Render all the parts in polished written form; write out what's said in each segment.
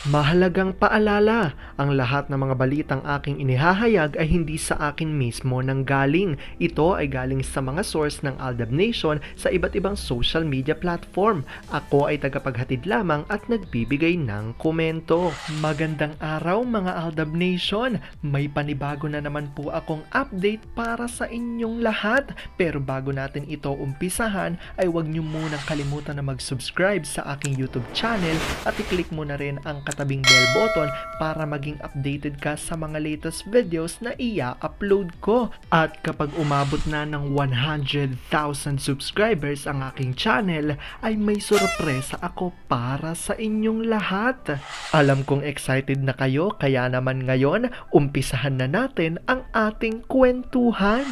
Mahalagang paalala, ang lahat ng mga balitang aking inihahayag ay hindi sa akin mismo nanggaling. Ito ay galing sa mga source ng Aldab Nation sa iba't ibang social media platform. Ako ay tagapaghatid lamang at nagbibigay ng komento. Magandang araw mga Aldab Nation! May panibago na naman po akong update para sa inyong lahat. Pero bago natin ito umpisahan ay huwag niyo munang kalimutan na mag-subscribe sa aking YouTube channel at i-click mo na rin ang katabing bell button para maging updated ka sa mga latest videos na ia-upload ko. At kapag umabot na ng 100,000 subscribers ang aking channel, ay may sorpresa ako para sa inyong lahat. Alam kong excited na kayo, kaya naman ngayon, umpisahan na natin ang ating kwentuhan.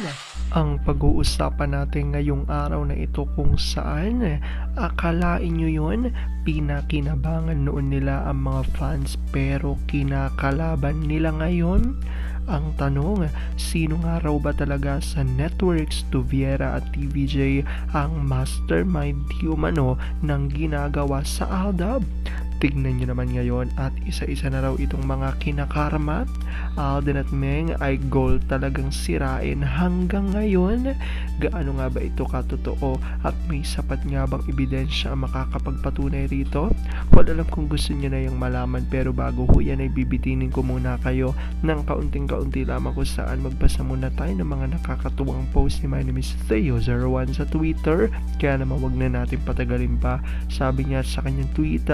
Ang pag-uusapan natin ngayong araw na ito kung saan, akalain nyo yun, pinakinabangan noon nila ang mga fans pero kinakalaban nila ngayon? Ang tanong, sino nga raw ba talaga sa networks Tuviera at TVJ ang mastermind di umano ng ginagawa sa Aldab? Tignan nyo naman ngayon at isa-isa na raw itong mga kinakarma. Alden at Meng ay goal talagang sirain hanggang ngayon. Gaano nga ba ito katotoo at may sapat nga bang ebidensya ang makakapagpatunay rito? Well, alam kung gusto nyo na yung malaman, pero bago ho yan ay bibitinin ko muna kayo ng kaunting-kaunti lamang kung saan magbasa muna tayo ng mga nakakatuwang post ni My Name is Theo01 sa Twitter. Kaya naman wag na natin patagalin pa. Sabi niya sa kanyang tweet,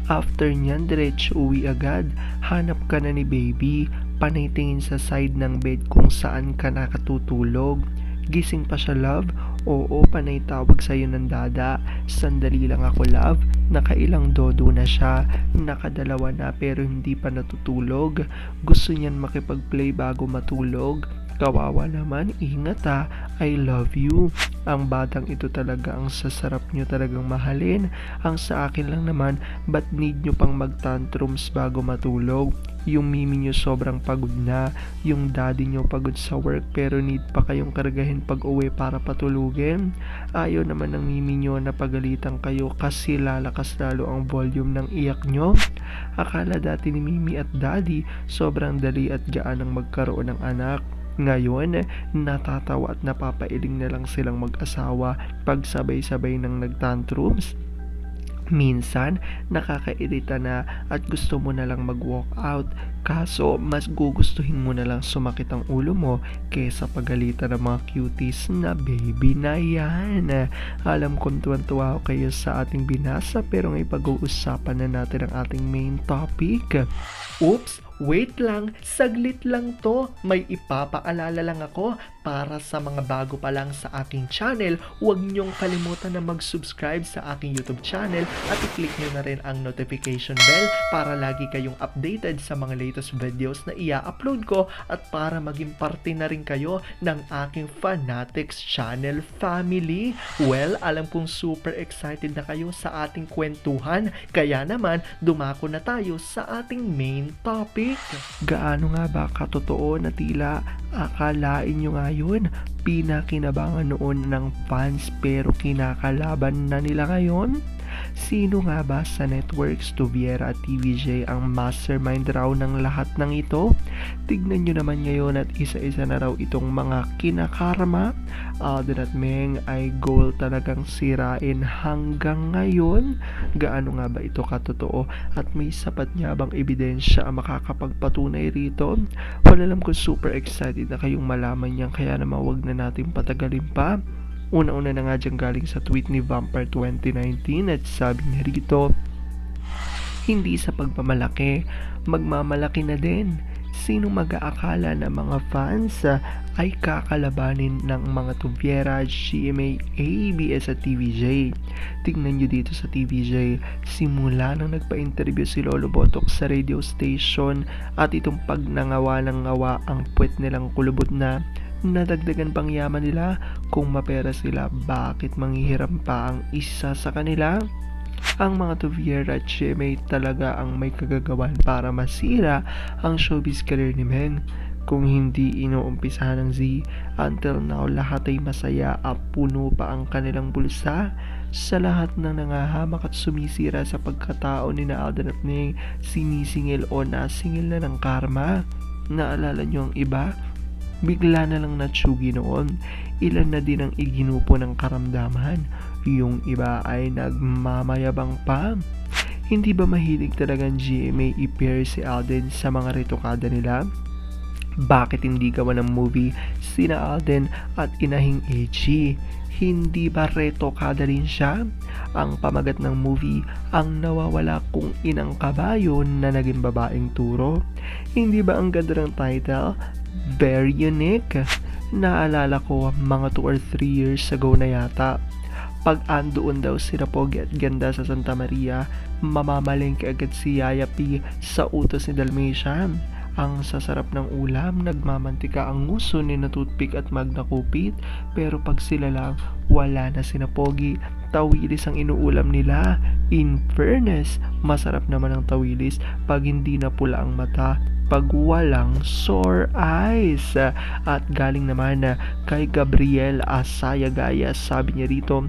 after nyan diretso uwi agad, hanap ka na ni baby, panay tingin sa side ng bed kung saan ka nakatutulog. Gising pa siya, love? Oo, panay tawag sa'yo ng dada. Sandali lang ako, love. Nakailang dodo na siya. Nakadalawa na pero hindi pa natutulog. Gusto niyan makipag-play bago matulog. Kawawa naman, ingat ha. I love you. Ang batang ito talaga ang sasarap nyo talagang mahalin. Ang sa akin lang naman, ba't need nyo pang mag-tantrums bago matulog? Yung mimi nyo sobrang pagod na. Yung daddy nyo pagod sa work pero need pa kayong kargahin pag uwi para patulugin. Ayaw naman ng mimi nyo na pagalitan kayo kasi lalakas lalo ang volume ng iyak nyo. Akala dati ni mimi at daddy sobrang dali at gaan ang magkaroon ng anak. Ngayon, natatawa at napapailing na lang silang mag-asawa pag sabay-sabay ng nagtantrums. Minsan, nakakairita na at gusto mo na lang mag-walk out. Kaso, mas gugustuhin mo na lang sumakit ang ulo mo kesa pagalitan ng mga cuties na baby na yan. Alam kong tuwan-tuwa ako kayo sa ating binasa pero ngayon pag-uusapan na natin ang ating main topic. Oops! Wait lang, saglit lang to. May ipapaalala lang ako para sa mga bago pa lang sa aking channel. Huwag niyong kalimutan na mag-subscribe sa aking YouTube channel at i-click niyo na rin ang notification bell para lagi kayong updated sa mga latest videos na ia-upload ko at para maging parte na rin kayo ng aking Fanatics channel family. Well, alam kong super excited na kayo sa ating kwentuhan, kaya naman dumako na tayo sa ating main topic. Gaano nga ba katotoo na tila akalain nyo nga yun, pinakinabangan noon ng fans pero kinakalaban na nila ngayon? Sino nga ba sa networks Tuviera at TVJ ang mastermind raw ng lahat ng ito? Tignan nyo naman ngayon at isa-isa na raw itong mga kinakarma. Alden at Meng ay goal talagang sirain hanggang ngayon. Gaano nga ba ito katotoo at may sapat nga bang ebidensya ang makakapagpatunay rito? Wala, alam ko super excited na kayong malaman yan, kaya naman wag na natin patagalin pa. Una-una na nga dyan galing sa tweet ni Vampire 2019 at sabi niya rito, hindi sa pagmamalaki, magmamalaki na din. Sino mag-aakala na mga fans ay kakalabanin ng mga Tuviera, GMA, ABS at TVJ? Tingnan nyo dito sa TVJ, simula nang nagpa-interview si Lolo Botok sa radio station at itong pagnangawa ng ngawa ang puwet nilang kulubot na nadagdagan pang yaman nila. Kung mapera sila, bakit manghihiram pa ang isa sa kanila? Ang mga Tuviera at GMA talaga ang may kagagawan para masira ang showbiz career ni Meng. kung hindi inuumpisahan ng Z. Until now, lahat ay masaya at puno pa ang kanilang bulsa. Sa lahat ng nangahamak at sumisira sa pagkatao ni na Alden at Ming, sinisingil o nasingil na ng karma. Naalala niyo ang iba? Bigla na lang natsugi noon. Ilan na din ang iginupo ng karamdaman. Yung iba ay nagmamayabang pa. Hindi ba mahilig talagang GMA i-pair si Alden sa mga retokada nila? Bakit hindi gawa ng movie sina Alden at inahing AG? Hindi ba retokada rin siya? Ang pamagat ng movie, ang nawawala kung inang kabayo na naging babaeng turo. Hindi ba ang ganda ng title? Very unique. Naalala ko mga 2 or 3 years ago na yata. Pag andoon daw si Pogi at Ganda sa Santa Maria, mamamalengke agad si Yaya P sa utos ni Dalmatian. Ang sasarap ng ulam, nagmamantika ang nguso ni na toothpick at magna kupit, pero pag sila lang, wala na si Pogi. Tawilis ang inuulam nila. In fairness, masarap naman ang tawilis pag hindi na pula ang mata, pag walang sore eyes. At galing naman kay Gabriel Asaya-Gaya, sabi niya rito,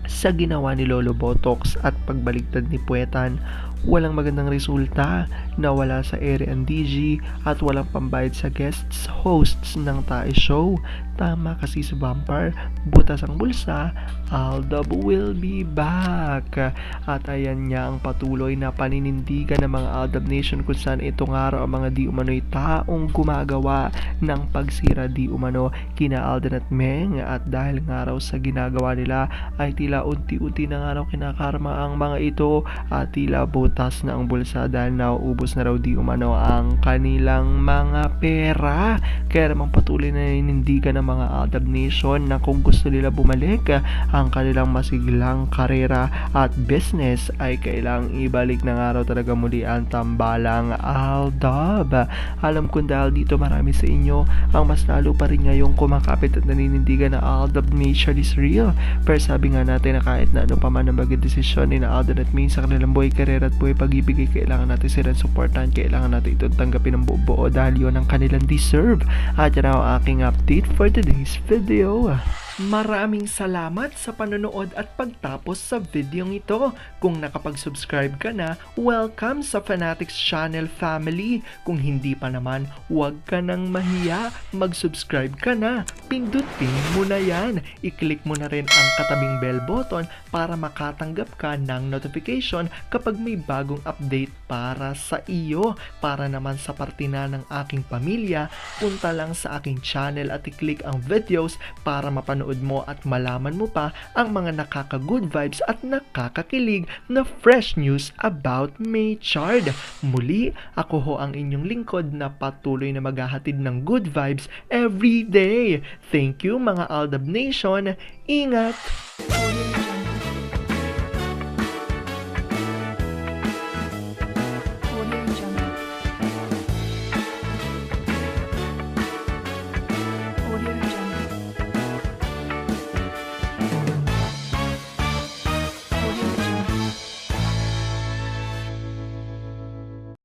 sa ginawa ni Lolo Botox at pagbaliktad ni Puetan, walang magandang resulta, nawala sa ere ang DG at walang pambayad sa guests hosts ng Tae Show. Tama kasi sa Vampire, butas ang bulsa, Aldab will be back. At ayan niya ang patuloy na paninindigan ng mga Aldab Nation kung saan itong araw ang mga di umano'y taong gumagawa ng pagsira di umano kina Alden at Meng, at dahil nga raw sa ginagawa nila ay tila unti-unti na nga raw kinakarma ang mga ito at tila butas na ang bulsa dahil nauubos na raw di umano ang kanilang mga pera. Kaya namang patuloy na ninindigan ng mga Aldab Nation na kung gusto nila bumalik ang kanilang masiglang karera at business ay kailang ibalik na nga raw talaga muli ang tambalang Aldab. Alam ko dahil dito marami sa inyo ang mas lalo pa rin ngayong kumakapit at naninindigan na Aldab Nation is real. Pero sabi nga natin na kahit na ano pa man ang maging desisyon ni na Alden at Ming sa kanilang buhay, karera at buhay pag-ibig, kailangan natin silang supportan, kailangan natin itong tanggapin ng buo dahil yun ang kanilang deserve. At yan ang aking update for today's video. Maraming salamat sa panonood at pagtapos sa videong ito. Kung nakapag-subscribe ka na, welcome sa Fanatics Channel family. Kung hindi pa naman, huwag ka nang mahiya. Mag-subscribe ka na. Pindutin mo na yan. I-click mo na rin ang katabing bell button para makatanggap ka ng notification kapag may bagong update para sa iyo. Para naman sa parte na ng aking pamilya, punta lang sa aking channel at i-click ang videos para mapanood mo at malaman mo pa ang mga nakaka-good vibes at nakakakilig na fresh news about Maychard. Muli, ako ho ang inyong lingkod na patuloy na maghahatid ng good vibes every day. Thank you mga Aldab Nation. Ingat!